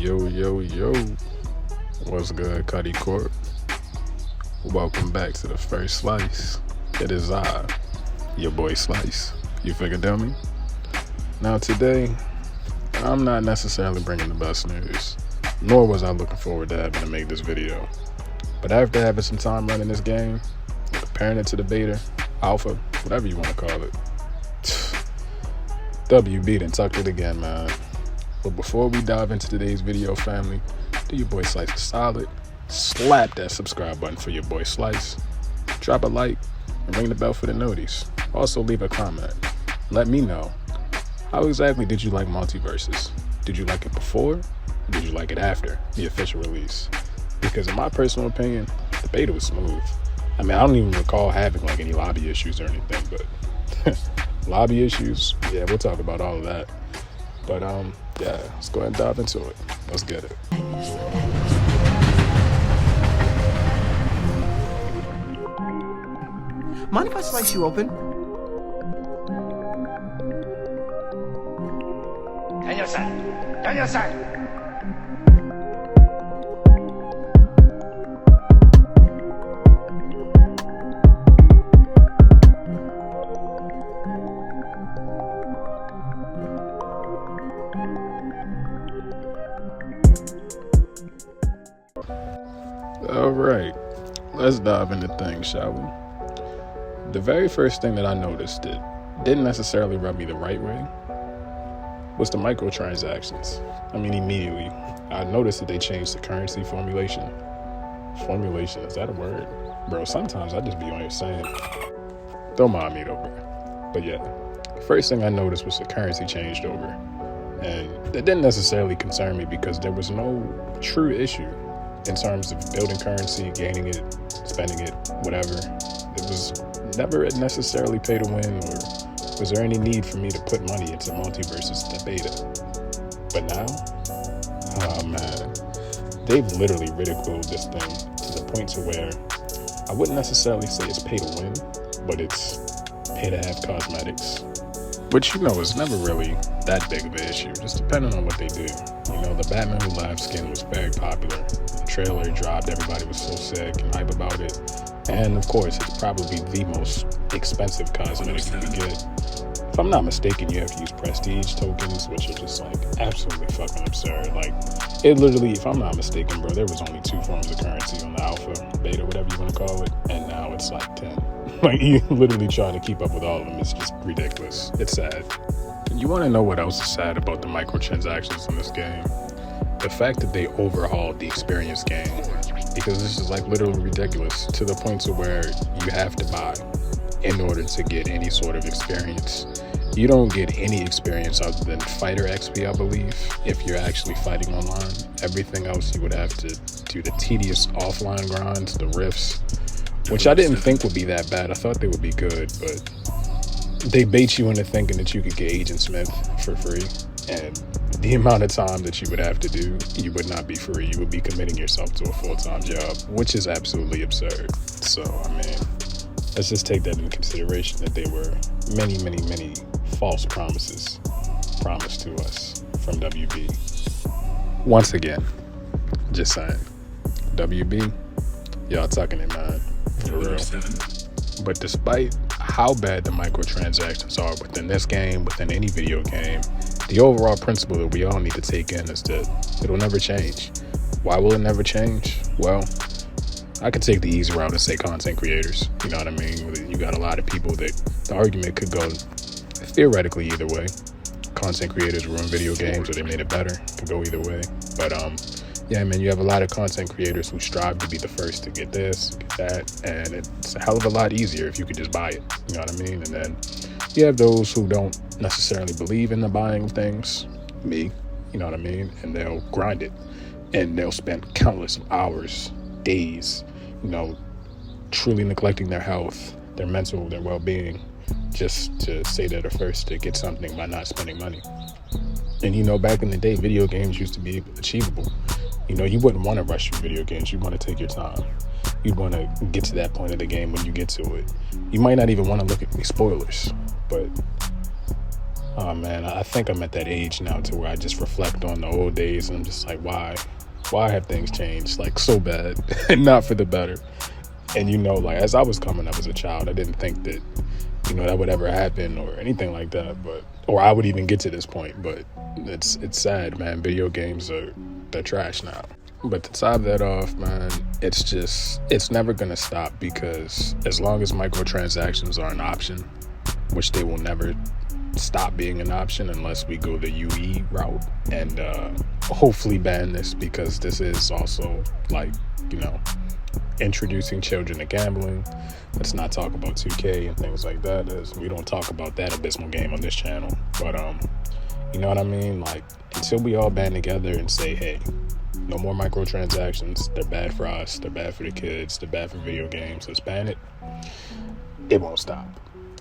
Yo. What's good, Cudi Corp? Welcome back to the first slice. It is I, your boy Slice. You figured out me? Now today, I'm not necessarily bringing the best news, nor was I looking forward to having to make this video. But after having some time running this game, comparing it to the beta, alpha, whatever you want to call it, WB done tucked it again, man. But before we dive into today's video, family, do your boy Slice a solid, slap that subscribe button for your boy Slice, drop a like, and ring the bell for the noties. Also leave a comment. Let me know, how exactly did you like Multiversus? Did you like it before, or did you like it after the official release? Because in my personal opinion, the beta was smooth. I mean, I don't even recall having like any lobby issues or anything, but lobby issues, yeah, we'll talk about all of that. But yeah, let's go ahead and dive into it. Let's get it. Mind if I slice you open? Turn your side. Turn your side. All right, let's dive into things, shall we? The very first thing that I noticed that didn't necessarily rub me the right way was the microtransactions. I mean, immediately, I noticed that they changed the currency formulation. Formulation, is that a word? Bro, sometimes I just be on here saying, don't mind me though, bro. But yeah, the first thing I noticed was the currency changed over. And that didn't necessarily concern me because there was no true issue in terms of building currency, gaining it, spending it, whatever. It was never necessarily pay to win, or was there any need for me to put money into Multiversus the beta? But now, oh man, they've literally ridiculed this thing to the point to where I wouldn't necessarily say it's pay to win, but it's pay to have cosmetics, which, you know, is never really that big of an issue, just depending on what they do. You know, the Batman Who Laughs skin was very popular. The trailer dropped, everybody was so sick and hype about it. And of course, it's probably the most expensive cosmetic you can get. If I'm not mistaken, you have to use prestige tokens, which are just like absolutely fucking absurd. Like, it literally, if I'm not mistaken, bro, there was only 2 forms of currency on the alpha, beta, whatever you want to call it, and now it's like 10. Like, you literally trying to keep up with all of them. It's just ridiculous. It's sad. You want to know what else is sad about the microtransactions in this game? The fact that they overhauled the experience game, because this is like literally ridiculous to the point to where you have to buy in order to get any sort of experience. You don't get any experience other than fighter XP, I believe, if you're actually fighting online. Everything else you would have to do the tedious offline grinds, the rifts, which I didn't think would be that bad. I thought they would be good, but they bait you into thinking that you could get Agent Smith for free, and the amount of time that you would have to do, you would not be free. You would be committing yourself to a full-time job, which is absolutely absurd. So, I mean, let's just take that into consideration, that there were many false promises promised to us from WB. Once again, just saying, WB, y'all tucking it, man, for real. But despite how bad the microtransactions are within this game, within any video game, the overall principle that we all need to take in is that it'll never change. Why will it never change? Well, I could take the easy route and say content creators. You know what I mean? You got a lot of people that the argument could go theoretically either way. Content creators ruin video games or they made it better. Could go either way. But yeah, man, you have a lot of content creators who strive to be the first to get this, get that, and it's a hell of a lot easier if you could just buy it. You know what I mean? And then you have those who don't necessarily believe in the buying of things, me, you know what I mean? And they'll grind it, and they'll spend countless hours, days, you know, truly neglecting their health, their mental, their well-being, just to say they're the first to get something by not spending money. And, you know, back in the day, video games used to be achievable. You know, you wouldn't want to rush through video games. You want to take your time. You want to get to that point of the game when you get to it. You might not even want to look at any spoilers, but Oh man, I think I'm at that age now to where I just reflect on the old days and I'm just like, why have things changed like so bad and not for the better? And like as I was coming up as a child, I didn't think that that would ever happen or anything like that, or I would even get to this point. But it's sad, man. Video games they're trash now. But to top that off, man, it's never gonna stop, because as long as microtransactions are an option, which they will never stop being an option unless we go the UE route and hopefully ban this, because this is also like introducing children to gambling. Let's not talk about 2K and things like that, as we don't talk about that abysmal game on this channel. But you know what I mean? Like, until we all band together and say, hey, no more microtransactions, they're bad for us, they're bad for the kids, they're bad for video games, let's ban it, it won't stop.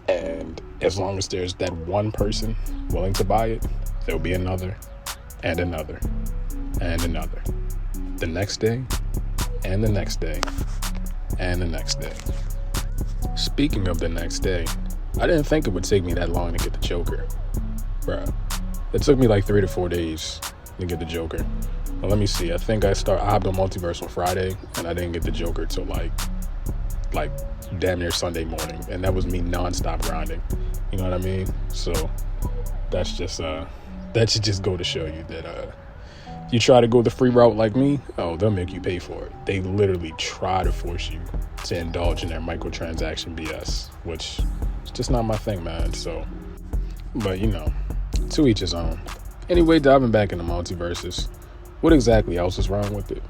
And as long as there's that one person willing to buy it, there'll be another and another and another, the next day and the next day and the next day. Speaking of the next day, I didn't think it would take me that long to get the Joker. Bruh, it took me like 3 to 4 days to get the Joker. Well, let me see. I think I hopped on Multiverse on Friday, and I didn't get the Joker till like damn near Sunday morning, and that was me non-stop grinding. You know what I mean? So that should just go to show you that you try to go the free route like me, oh, they'll make you pay for it. They literally try to force you to indulge in their microtransaction BS, which is just not my thing, man. So, but to each his own. Anyway, diving back into Multiversus, what exactly else is wrong with it?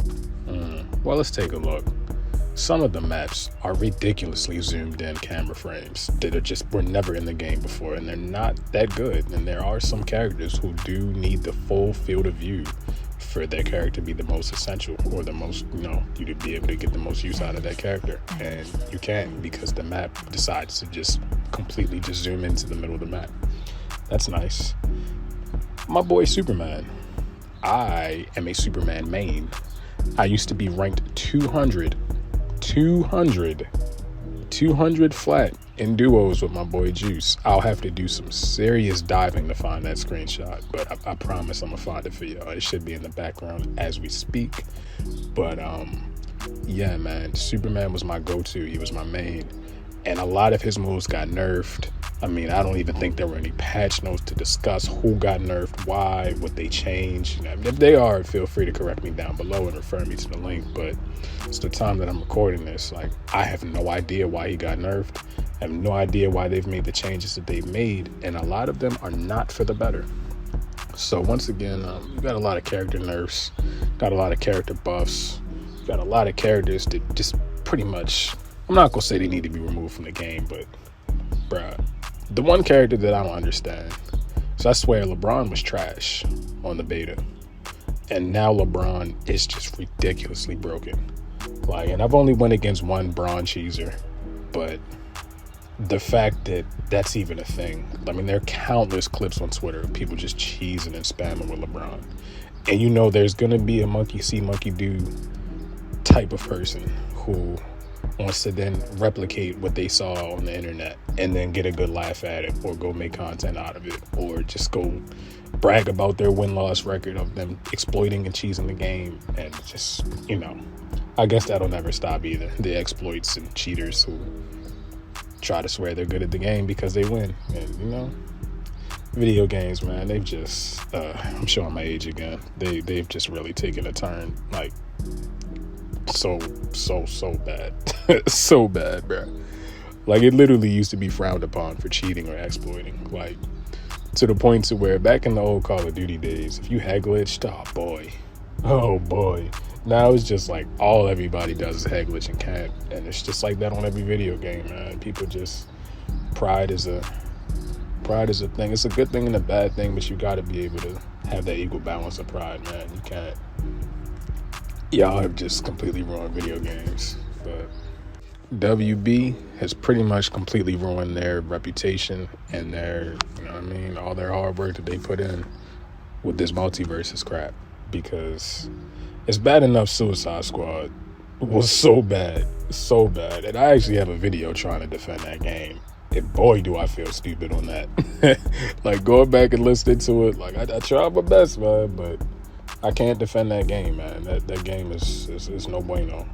Well, let's take a look. Some of the maps are ridiculously zoomed in camera frames that were never in the game before, and they're not that good. And there are some characters who do need the full field of view for their character to be the most essential, or the most, you to be able to get the most use out of that character. And you can't, because the map decides to just completely just zoom into the middle of the map. That's nice. My boy Superman. I am a Superman main. I used to be ranked 200 flat in duos with my boy Juice. I'll have to do some serious diving to find that screenshot, but I promise I'm gonna find it for y'all. It should be in the background as we speak. But yeah, man, Superman was my go-to. He was my main, and a lot of his moves got nerfed. I mean, I don't even think there were any patch notes to discuss who got nerfed, why, what they changed. If they are, feel free to correct me down below and refer me to the link. But it's the time that I'm recording this. Like, I have no idea why he got nerfed. I have no idea why they've made the changes that they've made, and a lot of them are not for the better. So once again, you got a lot of character nerfs, got a lot of character buffs, got a lot of characters that just pretty much, I'm not gonna say they need to be removed from the game, but bruh, the one character that I don't understand, so I swear LeBron was trash on the beta, and now LeBron is just ridiculously broken. Like, and I've only went against one Braun cheeser, but the fact that that's even a thing, I mean, there are countless clips on Twitter of people just cheesing and spamming with LeBron, and there's gonna be a monkey see monkey do type of person who wants to then replicate what they saw on the internet and then get a good laugh at it, or go make content out of it, or just go brag about their win-loss record of them exploiting and cheesing the game. And just, I guess that'll never stop either. The exploits and cheaters who try to swear they're good at the game because they win. And, video games, man, they've just, I'm showing my age again. They've just really taken a turn, like, so bad. So bad, bro. Like, it literally used to be frowned upon for cheating or exploiting, like, to the point to where back in the old Call of Duty days, if you had glitched, oh boy, now it's just like everybody does is head glitch and camp, and it's just like that on every video game, man. People just, pride is a thing. It's a good thing and a bad thing, but you got to be able to have that equal balance of pride, man. You can't. Y'all have just completely ruined video games. But WB has pretty much completely ruined their reputation and their, all their hard work that they put in with this Multiversus crap, because it's bad enough Suicide Squad was so bad. And I actually have a video trying to defend that game. And boy, do I feel stupid on that. Like, going back and listening to it, like, I tried my best, man, but I can't defend that game, man. That game is no bueno.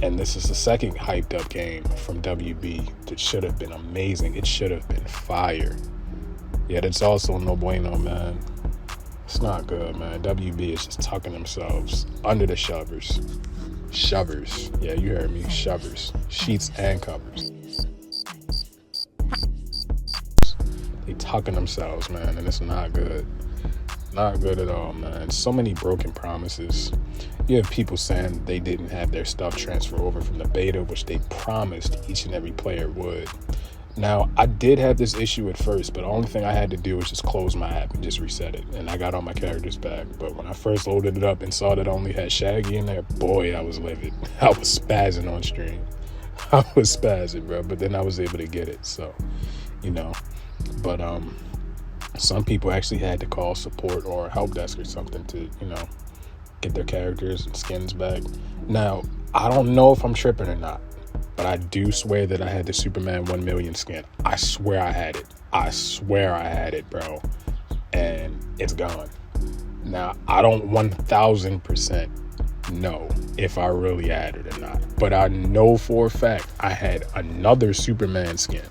And this is the second hyped up game from WB that should have been amazing. It should have been fire. Yet it's also no bueno, man. It's not good, man. WB is just tucking themselves under the shovers. Shovers. Yeah, you heard me. Shovers. Sheets and covers. They tucking themselves, man, and it's not good. Not good at all, man. So many broken promises. You have people saying they didn't have their stuff transfer over from the beta, which they promised each and every player would. Now, I did have this issue at first, but the only thing I had to do was just close my app and just reset it, and I got all my characters back. But when I first loaded it up and saw that I only had Shaggy in there, boy, I was livid. I was spazzing on stream. I was spazzing, bro, but then I was able to get it, so, you know. But some people actually had to call support or help desk or something to, you know, get their characters and skins back. Now, I don't know if I'm tripping or not, but I do swear that I had the Superman 1 million skin. I swear I had it. I swear I had it, bro. And it's gone. Now, I don't 1000% know if I really had it or not, but I know for a fact I had another Superman skin,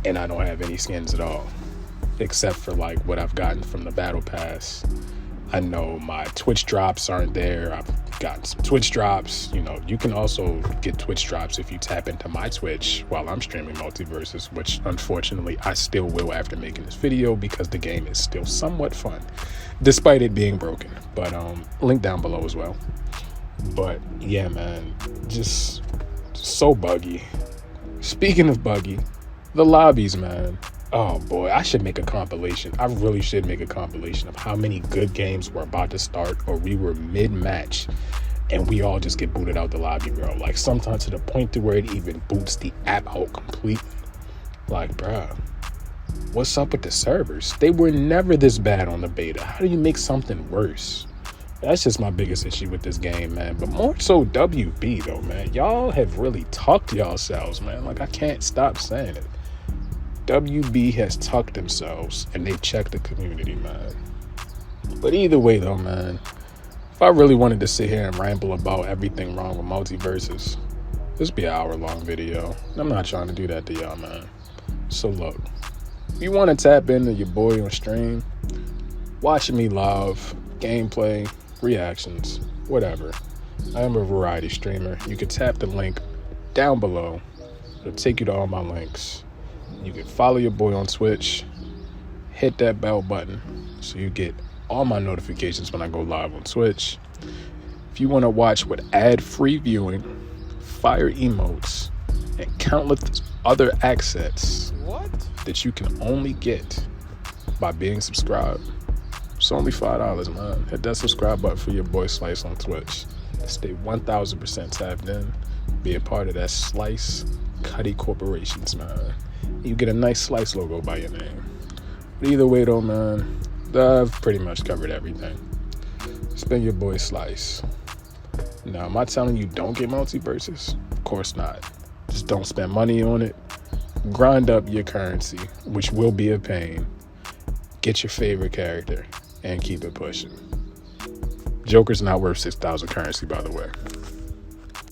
and I don't have any skins at all, except for like what I've gotten from the battle pass. I know my Twitch drops aren't there. I've gotten some Twitch drops. You know, you can also get Twitch drops if you tap into my Twitch while I'm streaming Multiversus, which unfortunately I still will after making this video because the game is still somewhat fun, despite it being broken. But link down below as well. But yeah, man, just so buggy. Speaking of buggy, the lobbies, man. Oh boy, I should make a compilation. I really should make a compilation of how many good games were about to start or we were mid-match and we all just get booted out the lobby, bro. Like, sometimes to the point to where it even boots the app out completely. Like, bruh, what's up with the servers? They were never this bad on the beta. How do you make something worse? That's just my biggest issue with this game, man. But more so WB, though, man. Y'all have really tucked yourselves, man. Like, I can't stop saying it. WB has tucked themselves and they checked the community, man. But either way, though, man, if I really wanted to sit here and ramble about everything wrong with Multiversus, this would be an hour-long video. I'm not trying to do that to y'all, man. So look, if you want to tap into your boy on stream, watching me live, gameplay, reactions, whatever. I am a variety streamer. You can tap the link down below. It'll take you to all my links. You can follow your boy on Twitch, hit that bell button so you get all my notifications when I go live on Twitch. If you want to watch with ad-free viewing, fire emotes, and countless other accents that you can only get by being subscribed, it's only $5, man. Hit that subscribe button for your boy Slice on Twitch. Stay 1000% tapped in. Be a part of that Slice Cudi Corporations, man. You get a nice Slice logo by your name. But either way, though, man, I've pretty much covered everything. It's been your boy Slice. Now, am I telling you don't get Multiversus? Of course not. Just don't spend money on it. Grind up your currency, which will be a pain. Get your favorite character and keep it pushing. Joker's not worth 6,000 currency, by the way.